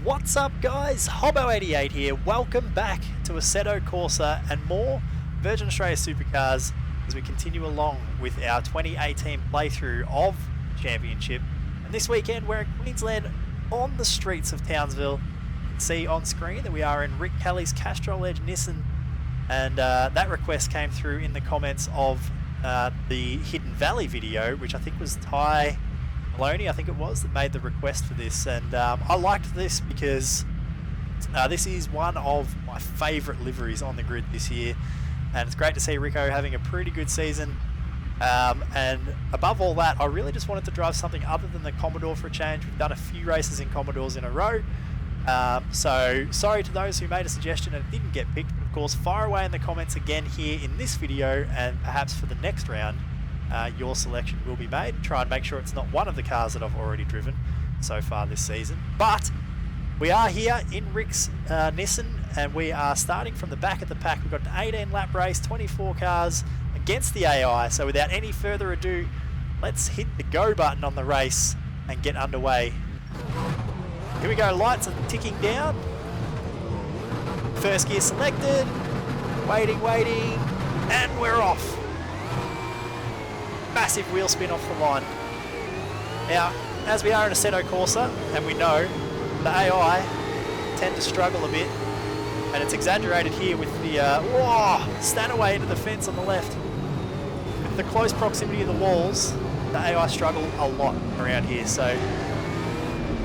What's up guys, Hobbo88 here, welcome back to Assetto Corsa and more Virgin Australia Supercars as we continue along with our 2018 playthrough of Championship. And this weekend we're in Queensland on the streets of Townsville. You can see on screen that we are in Rick Kelly's Castrol Edge Nissan, and that request came through in the comments of the Hidden Valley video, which I think was Ty Maloney, I think it was, that made the request for this. And I liked this because this is one of my favourite liveries on the grid this year, and it's great to see Rico having a pretty good season. And above all that, I really just wanted to drive something other than the Commodore for a change. We've done a few races in Commodores in a row, so sorry to those who made a suggestion and it didn't get picked. Of course, fire away in the comments again here in this video, and perhaps for the next round your selection will be made. Try and make sure it's not one of the cars that I've already driven so far this season. But we are here in Rick's Nissan, and we are starting from the back of the pack. We've got an 18 lap race, 24 cars against the AI. So without any further ado, let's hit the go button on the race and get underway. Here we go, lights are ticking down. First gear selected, waiting, and we're off. Massive wheel spin off the line. Now, as we are in Assetto Corsa, and we know the AI tend to struggle a bit, and it's exaggerated here with the stand away into the fence on the left. With the close proximity of the walls, the AI struggle a lot around here, so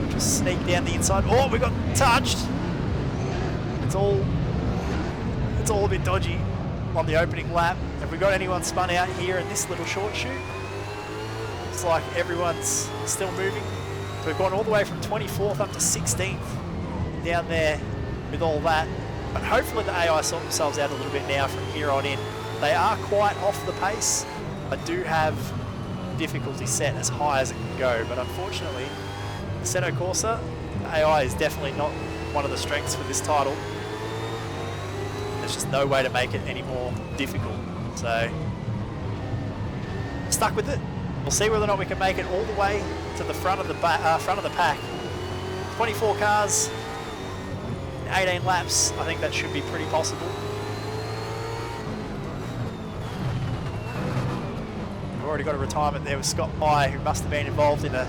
we'll just sneak down the inside. Oh, we got touched! It's all a bit dodgy on the opening lap. Have we got anyone spun out here in this little short shoot? Looks like everyone's still moving. So we've gone all the way from 24th up to 16th down there with all that. But hopefully the AI sort themselves out a little bit now from here on in. They are quite off the pace. I do have difficulty set as high as it can go, but unfortunately, Assetto Corsa, the AI is definitely not one of the strengths for this title. There's just no way to make it any more difficult. So, stuck with it. We'll see whether or not we can make it all the way to the front of the pack. 24 cars, 18 laps. I think that should be pretty possible. We've already got a retirement there with Scott Pye, who must have been involved in a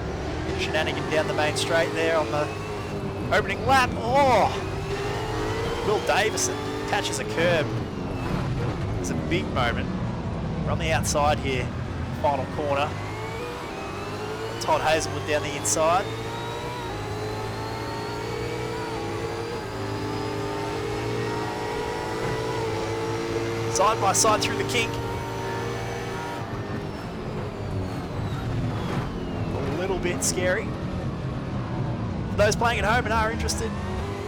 shenanigan down the main straight there on the opening lap. Oh, Will Davison catches a curb. It's a big moment. We're on the outside here, final corner. Todd Hazelwood down the inside. Side by side through the kink. A little bit scary. For those playing at home and are interested,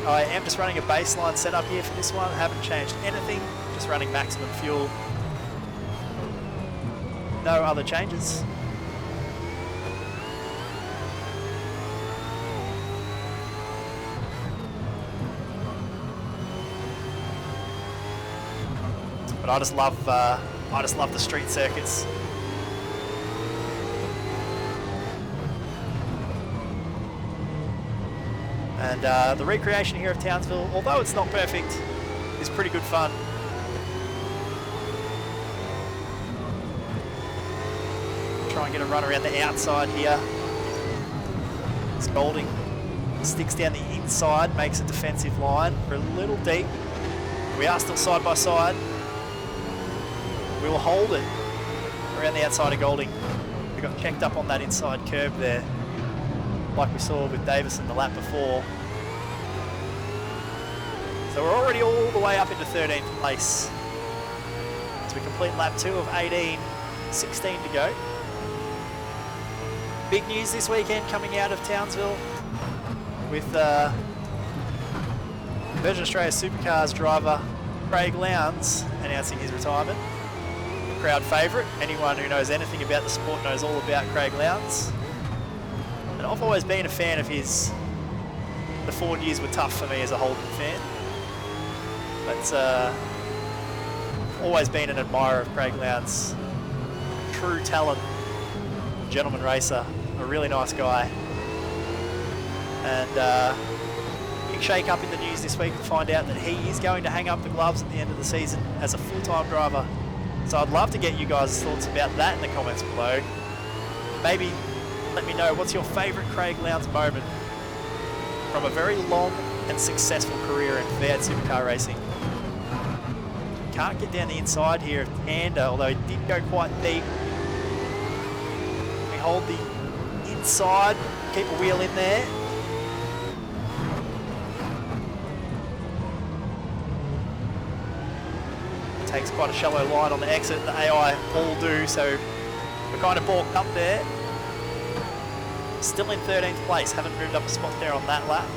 I am just running a baseline setup here for this one. I haven't changed anything, just running maximum fuel. No other changes. But I just love the street circuits. And the recreation here of Townsville, although it's not perfect, is pretty good fun. Try and get a run around the outside here. It's Golding. Sticks down the inside, makes a defensive line. We're a little deep. We are still side by side. We will hold it around the outside of Golding. We got checked up on that inside curb there, like we saw with Davison the lap before. So we're already all the way up into 13th place. So we complete lap 2 of 18, 16 to go. Big news this weekend coming out of Townsville with Virgin Australia Supercars driver Craig Lowndes announcing his retirement. The crowd favourite. Anyone who knows anything about the sport knows all about Craig Lowndes. And I've always been a fan of his. The 4 years were tough for me as a Holden fan. But always been an admirer of Craig Lowndes. True talent, gentleman racer, a really nice guy. And big shake-up in the news this week to find out that he is going to hang up the gloves at the end of the season as a full-time driver. So I'd love to get you guys' thoughts about that in the comments below. Maybe let me know what's your favourite Craig Lowndes moment from a very long and successful career in V8 supercar racing. Can't get down the inside here of Tander, although he did go quite deep. We hold the inside, keep a wheel in there. Takes quite a shallow line on the exit, the AI all do, so we're kind of balked up there. Still in 13th place, haven't moved up a spot there on that lap.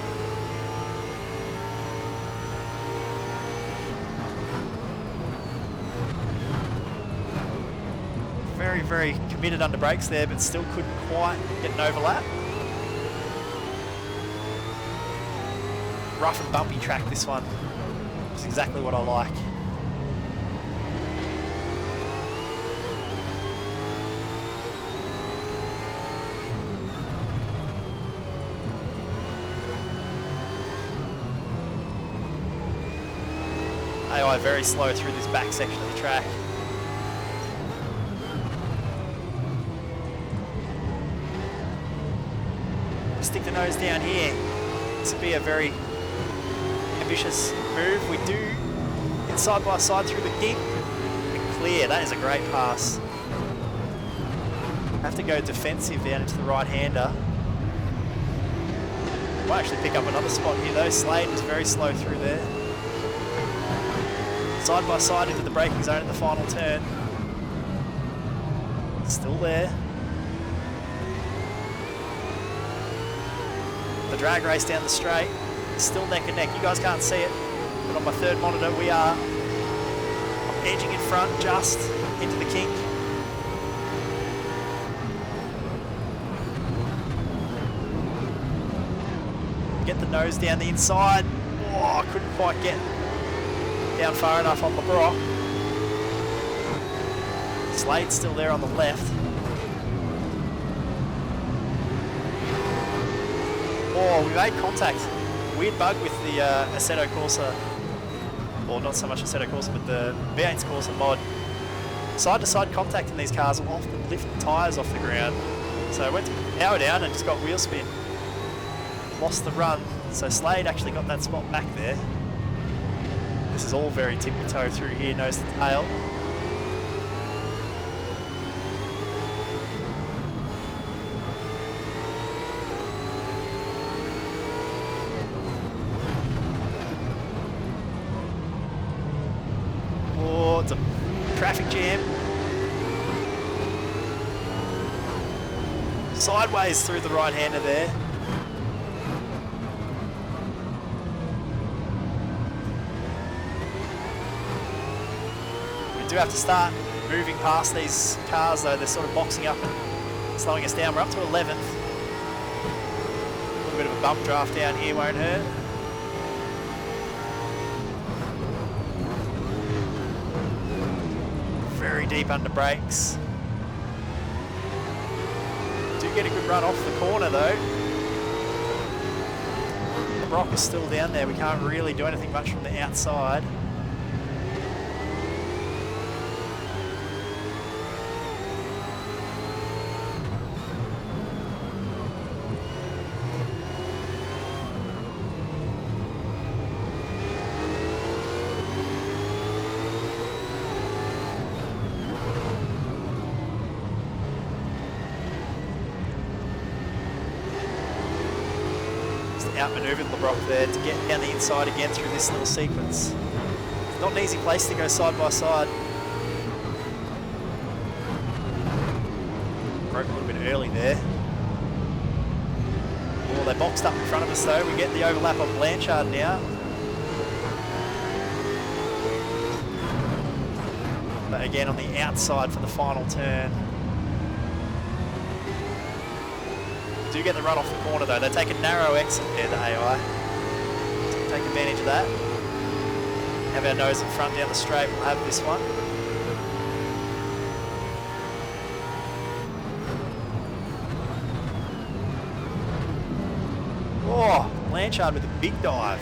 Very, very committed under brakes there, but still couldn't quite get an overlap. Rough and bumpy track this one, which is exactly what I like. AI very slow through this back section of the track. Stick the nose down here. This would be a very ambitious move. We do get side by side through the kink and clear. That is a great pass. Have to go defensive down into the right-hander. Might actually pick up another spot here though. Slade was very slow through there. Side by side into the braking zone at the final turn. Still there. The drag race down the straight. Still neck and neck. You guys can't see it, but on my third monitor we are. I'm edging in front just into the kink. Get the nose down the inside. Oh, I couldn't quite get down far enough on the block. Slade's still there on the left. Oh, we made contact. Weird bug with the Assetto Corsa. Or not so much Assetto Corsa, but the V8's Corsa mod. Side-to-side contact in these cars will often lift the tyres off the ground. So I went to power down and just got wheel spin. Lost the run. So Slade actually got that spot back there. This is all very tippy-toe through here, nose to tail. Oh, it's a traffic jam. Sideways through the right-hander there. We do have to start moving past these cars though. They're sort of boxing up and slowing us down. We're up to 11th. A little bit of a bump draft down here won't hurt. Very deep under brakes. Do get a good run off the corner though. The rock is still down there. We can't really do anything much from the outside. Outmaneuvered LeBrock there to get down the inside again through this little sequence. It's not an easy place to go side by side. Broke a little bit early there. Oh, they boxed up in front of us though. We get the overlap on Blanchard now. But again on the outside for the final turn. Do get the run off the corner though. They take a narrow exit there, the AI. Take advantage of that. Have our nose in front down the straight. We'll have this one. Oh, Blanchard with a big dive.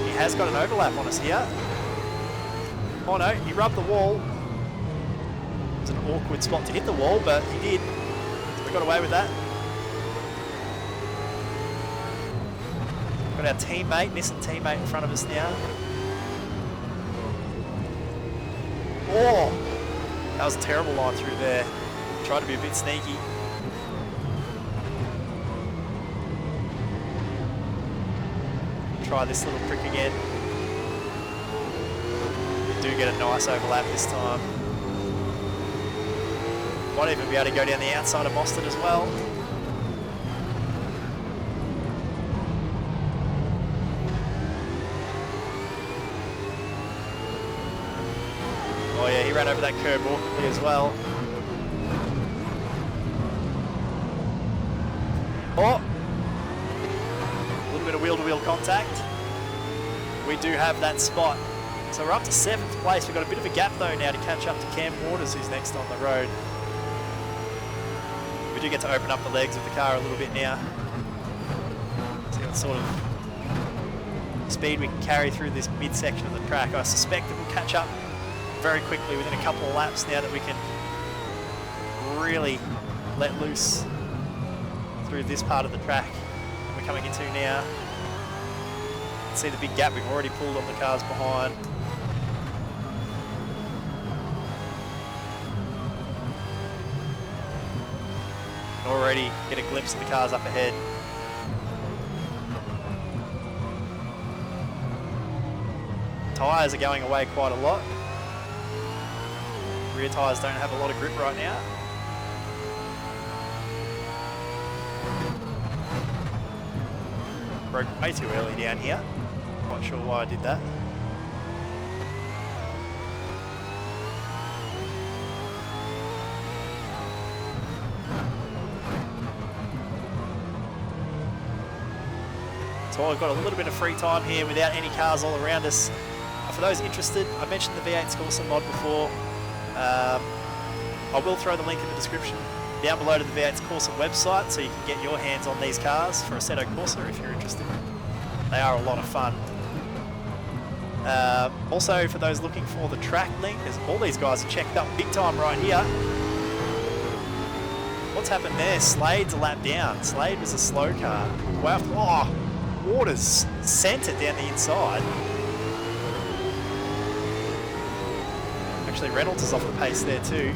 He has got an overlap on us here. Oh no, he rubbed the wall. It was an awkward spot to hit the wall, but he did. So we got away with that. Got our teammate, Nissan teammate in front of us now. Oh, that was a terrible line through there. Tried to be a bit sneaky. Try this little trick again. We do get a nice overlap this time. Might even be able to go down the outside of Mostert as well. Oh yeah, he ran over that curb awkwardly as well. Oh! A little bit of wheel-to-wheel contact. We do have that spot. So we're up to 7th place. We've got a bit of a gap though now to catch up to Cam Waters, who's next on the road. We do get to open up the legs of the car a little bit now. See what sort of speed we can carry through this midsection of the track. I suspect that we'll catch up very quickly within a couple of laps now that we can really let loose through this part of the track that we're coming into now. See the big gap we've already pulled on the cars behind. Already get a glimpse of the cars up ahead. Tyres are going away quite a lot. Rear tyres don't have a lot of grip right now. Broke way too early down here. Not sure why I did that. So I've got a little bit of free time here without any cars all around us. For those interested, I mentioned the V8 Corsa mod before. I will throw the link in the description down below to the V8 Corsa website so you can get your hands on these cars for Assetto Corsa if you're interested. They are a lot of fun. Also, for those looking for the track link, all these guys are checked up big time right here. What's happened there? Slade's a lap down. Slade was a slow car. Wow. Oh, Waters sent it down the inside. Actually, Reynolds is off the pace there too.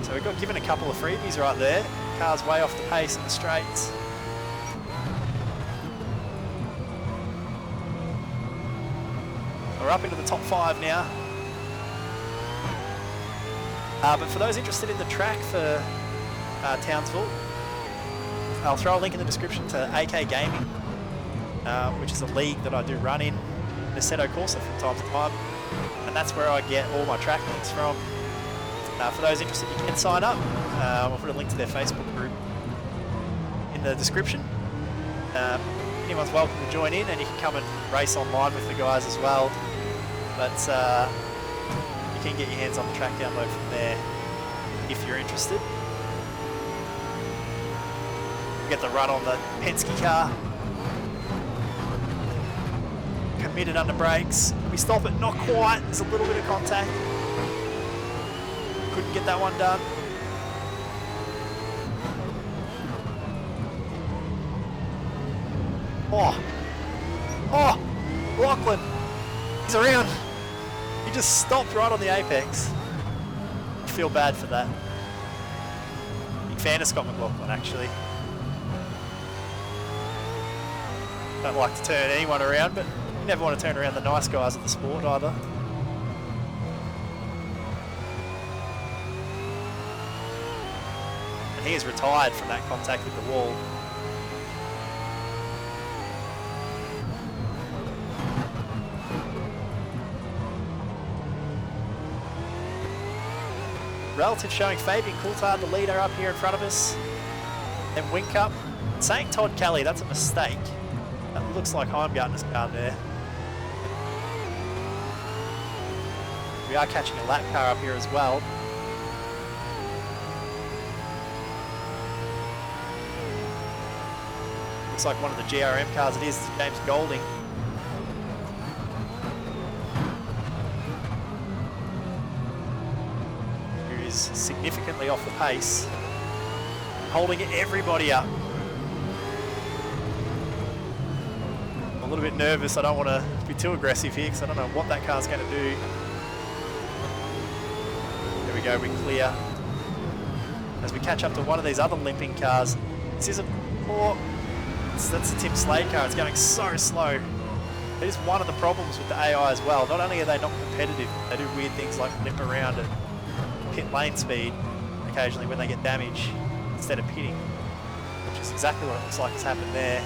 So we got given a couple of freebies right there. Car's way off the pace in the straights. We're up into the top 5 now. But for those interested in the track for Townsville, I'll throw a link in the description to AK Gaming, which is a league that I do run in Assetto Corsa from time to time, and that's where I get all my track links from. For those interested, you can sign up. I'll put a link to their Facebook group in the description. Anyone's welcome to join in, and you can come and race online with the guys as well. But you can get your hands on the track download from there if you're interested. We get the run on the Penske car. Committed under brakes. We stop it, not quite. There's a little bit of contact. Couldn't get that one done. Oh, Lachlan, he's around. He just stopped right on the apex. I feel bad for that. Big fan of Scott McLaughlin, actually. Don't like to turn anyone around, but you never want to turn around the nice guys of the sport either. And he is retired from that contact with the wall. Relative showing Fabian Coulthard, the leader, up here in front of us. Then Whincup. Saying Todd Kelly, that's a mistake. That looks like Heimgartner's car there. We are catching a lap car up here as well. Looks like one of the GRM cars it is James Golding. Who is significantly off the pace. Holding everybody up. I'm a little bit nervous. I don't want to be too aggressive here because I don't know what that car's going to do. There we go, we clear. As we catch up to one of these other limping cars. This isn't more... That's the Tim Slade car. It's going so slow. It is one of the problems with the AI as well. Not only are they not competitive, they do weird things like limp around at pit lane speed occasionally when they get damage instead of pitting, which is exactly what it looks like has happened there.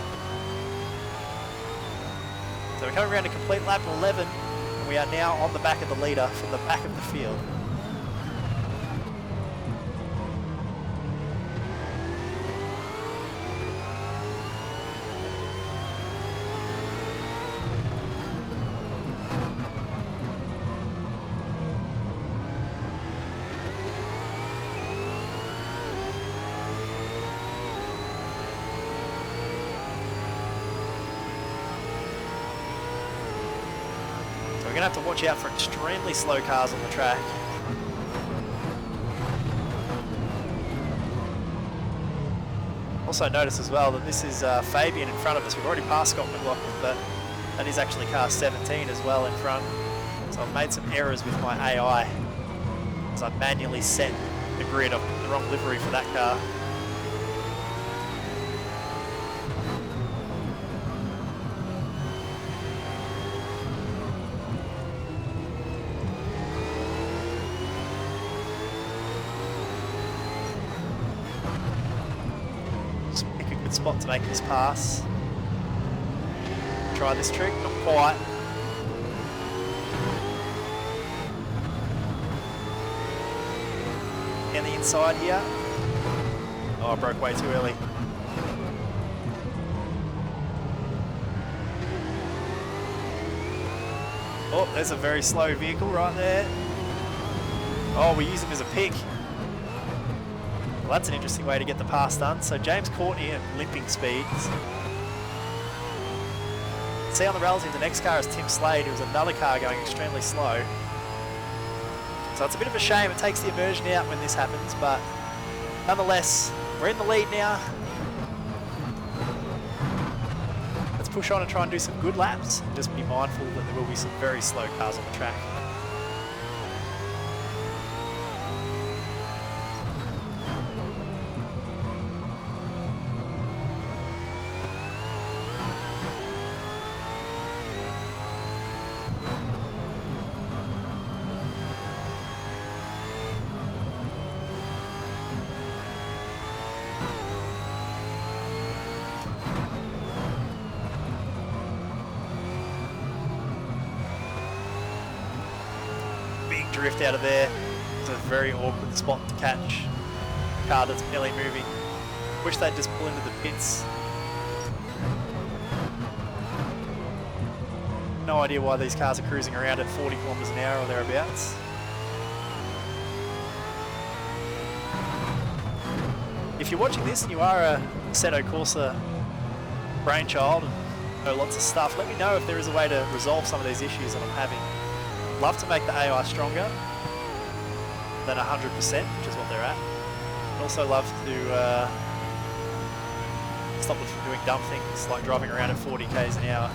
So we're coming around to complete lap 11, and we are now on the back of the leader from the back of the field. We're going to have to watch out for extremely slow cars on the track. Also notice as well that this is Fabian in front of us. We've already passed Scott McLaughlin, but that is actually car 17 as well in front. So I've made some errors with my AI as I manually set the grid of the wrong livery for that car. Spot to make this pass. Try this trick, not quite. Down the inside here. Oh, I broke way too early. Oh, there's a very slow vehicle right there. Oh, we use him as a pick. Well, that's an interesting way to get the pass done. So James Courtney at limping speeds. See on the relative, the next car is Tim Slade, who was another car going extremely slow. So it's a bit of a shame it takes the immersion out when this happens, but nonetheless, we're in the lead now. Let's push on and try and do some good laps. Just be mindful that there will be some very slow cars on the track. Drift out of there. It's a very awkward spot to catch a car that's nearly moving. Wish they'd just pull into the pits. No idea why these cars are cruising around at 40 kilometers an hour or thereabouts. If you're watching this and you are a Assetto Corsa brainchild and know lots of stuff, let me know if there is a way to resolve some of these issues that I'm having. Love to make the AI stronger than 100%, which is what they're at. I'd also love to stop them from doing dumb things like driving around at 40 k's an hour.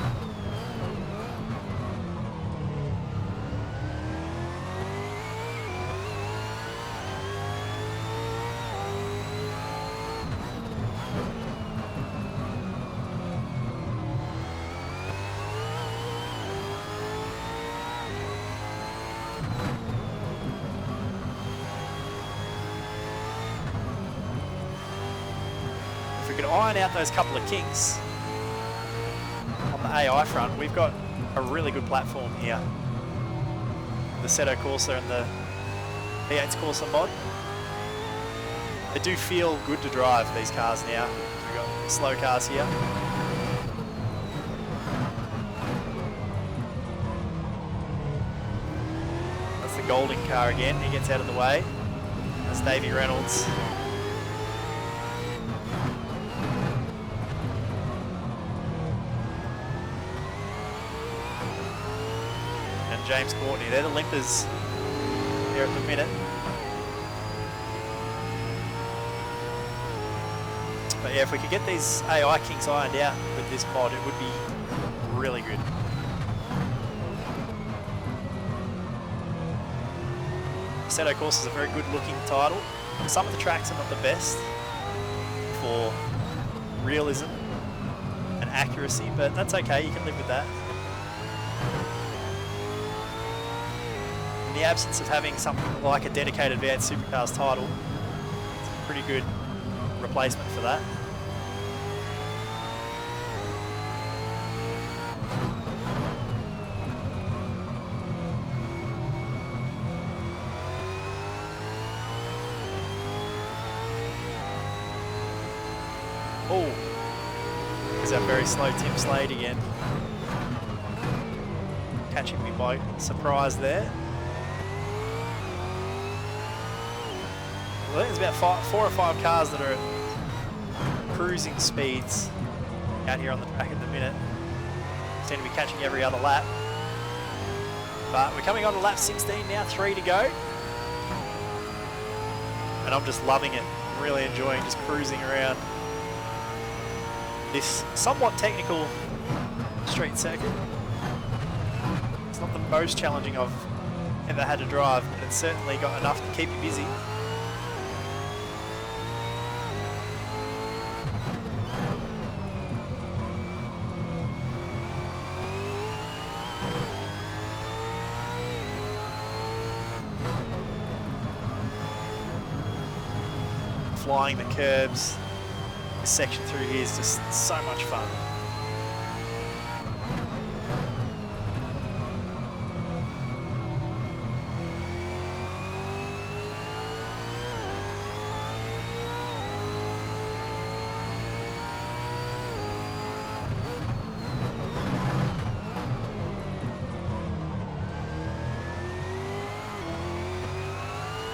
We can iron out those couple of kinks on the AI front. We've got a really good platform here. The Assetto Corsa and the V8 Corsa mod. They do feel good to drive, these cars now. We've got slow cars here. That's the Golding car again. He gets out of the way. That's Davey Reynolds. and James Courtney. They're the limpers here at the minute. But yeah, if we could get these AI kinks ironed out with this mod, it would be really good. Assetto Corsa is a very good looking title. Some of the tracks are not the best for realism and accuracy, but that's okay, you can live with that. In the absence of having something like a dedicated V8 Supercars title, it's a pretty good replacement for that. Oh, there's that very slow Tim Slade again. Catching me by surprise there. Well, there's about 4 or 5 cars that are at cruising speeds out here on the track at the minute. Seem to be catching every other lap. But we're coming on to lap 16 now, 3 to go. And I'm just loving it. I'm really enjoying just cruising around this somewhat technical street circuit. It's not the most challenging I've ever had to drive, but it's certainly got enough to keep you busy. Flying the curbs. This section through here is just so much fun.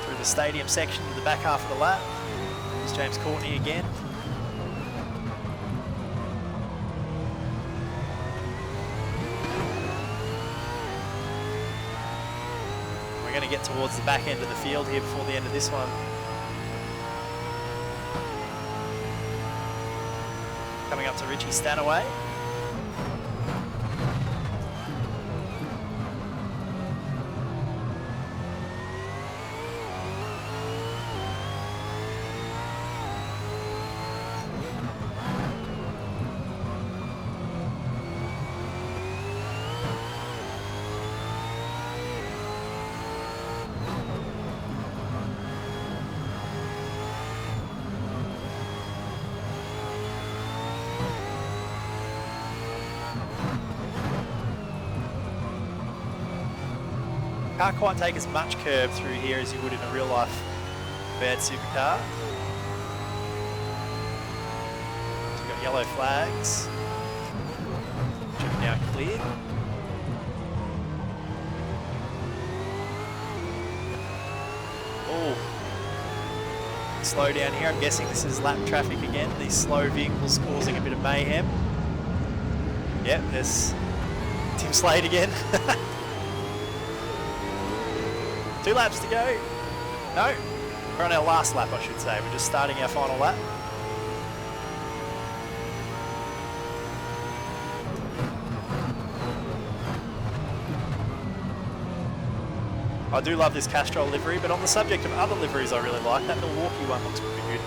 Through the stadium section to the back half of the lap. There's James Courtney again. We're going to get towards the back end of the field here before the end of this one. Coming up to Richie Stanaway. Can't quite take as much curb through here as you would in a real life V8 Supercar. So we've got yellow flags, which have now cleared. Oh, slow down here. I'm guessing this is lap traffic again. These slow vehicles causing a bit of mayhem. Yep, there's Tim Slade again. 2 laps to go. No, we're on our last lap, I should say. We're just starting our final lap. I do love this Castrol livery, but on the subject of other liveries I really like, that Milwaukee one looks pretty good.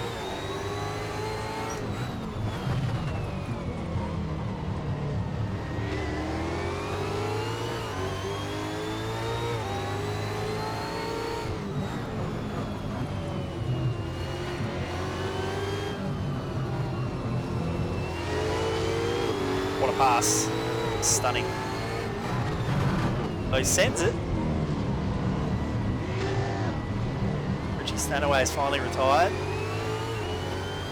What a pass. Stunning. Oh, he sends it. Richie Stanaway has finally retired.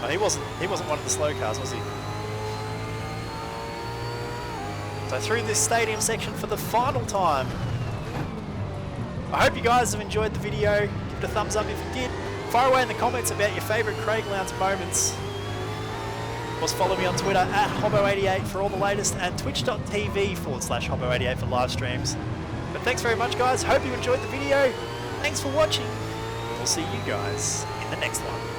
Oh, he wasn't one of the slow cars, was he? So through this stadium section for the final time. I hope you guys have enjoyed the video. Give it a thumbs up if you did. Fire away in the comments about your favourite Craig Lowndes moments. Of course, follow me on Twitter at Hobbo88 for all the latest and twitch.tv/Hobbo88 for live streams. But thanks very much, guys. Hope you enjoyed the video. Thanks for watching. We'll see you guys in the next one.